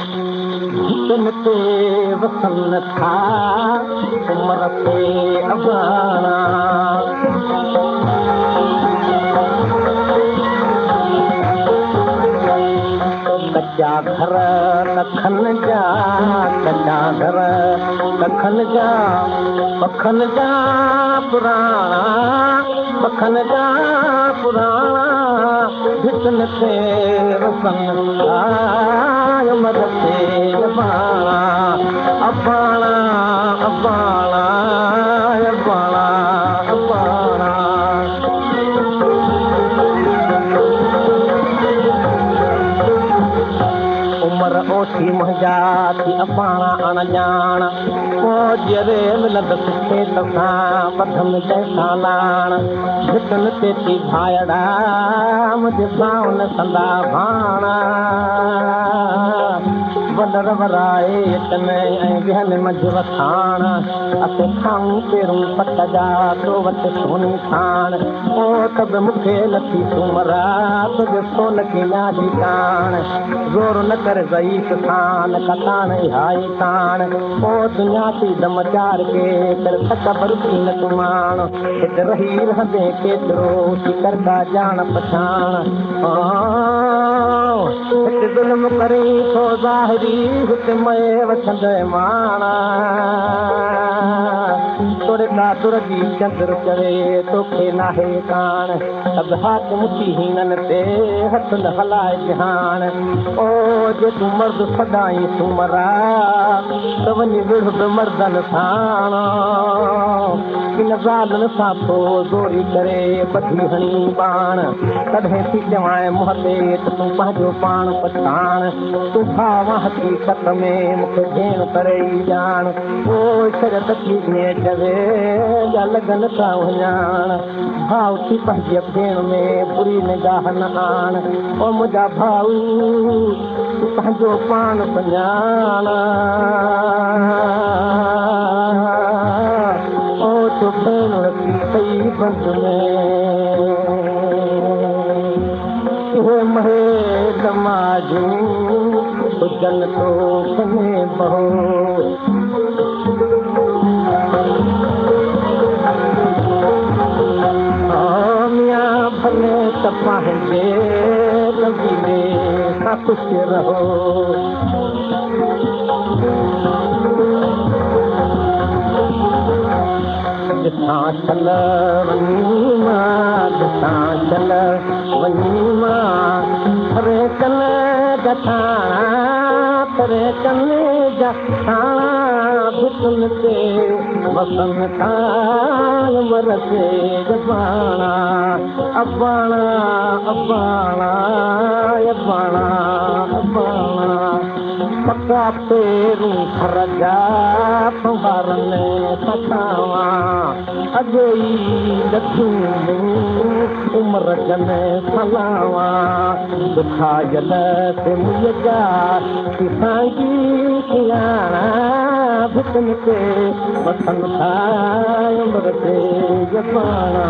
जितन ते वसन था उम्र ते अबाना कच्चा घर लखन जा कच्चा घर लखन जा पखन जा पुराना पखन जा पुराना जितन ते वसन था उम्र ते अबाना अबाना अबाना अबाना अबाना उम्र ओठी मुंहिंजा थी अबाना अणॼाण पोइ रे मिलंद सुठे तोखां बधम जंहिंसां लाण भिटन ते थी भायड़ा मुंहिंजे साउन संदा भाणा वॾर वराए तन ऐं विहनि मंझि वसाण असां खाऊं पहिरूं पट जा तो वटि सोनी खाण ओ त बि मूंखे नथी सुमरा तुंहिंजे सोन खे यादि कान ज़ोर न कर ज़ईफ़ खान कतान हाई कान ओ दुनिया थी दम चार के कर तकबर थी न तुमाण हिते रही रहंदे केतिरो थी करदा ॼाण पछाण हिते ज़ुल्म करे थो ज़ाहिरी हिते मए वठंदे माणा तोड़े कादुर जी चंद्र चढ़े तोखे नाहे कान अब हाथ मुठी हीनन ते हथ न हलाए जहान ओ जे तूं मर्द सदाई सुमरा त वञी विढ़ बि मर्दन साण किन ज़ालनि सां पोइ ज़ोरी करे ॿधी हणी बाण तॾहिं थी चवां मुंहं ते त तूं पंहिंजो पाण पछाण तूं भाव हक़ीक़त में मूंखे भेण करे ई ॼाण पोइ शरत थी चवे जा लॻनि था वञाण भाउ थी पंहिंजे भेण में बुरी निगाह न आण ओ मुंहिंजा भाऊ तूं पंहिंजो पाण सुञाण ओ तूं भेण रखी पई बंद में उहे महे दमाजूं हुजनि तो कने बहो भले त पंहिंजे रंगीले सां ख़ुशि रहो जिथां चल वञी मां जिथां चल वञी मां हरे कन जठाणा तरे कने जठाणा भिटन ते वसन था उम्र ते अबाना अबाना अबाना अबाना अबाना पका पेरूं घर जा पंवारनि सखावा अॼु ई ॾखियूं उमिरि जने फलावा दुखायल ते मुंहिंजा जा साईं सियाणा भिटन ते वसन था उमिरि ते अबाना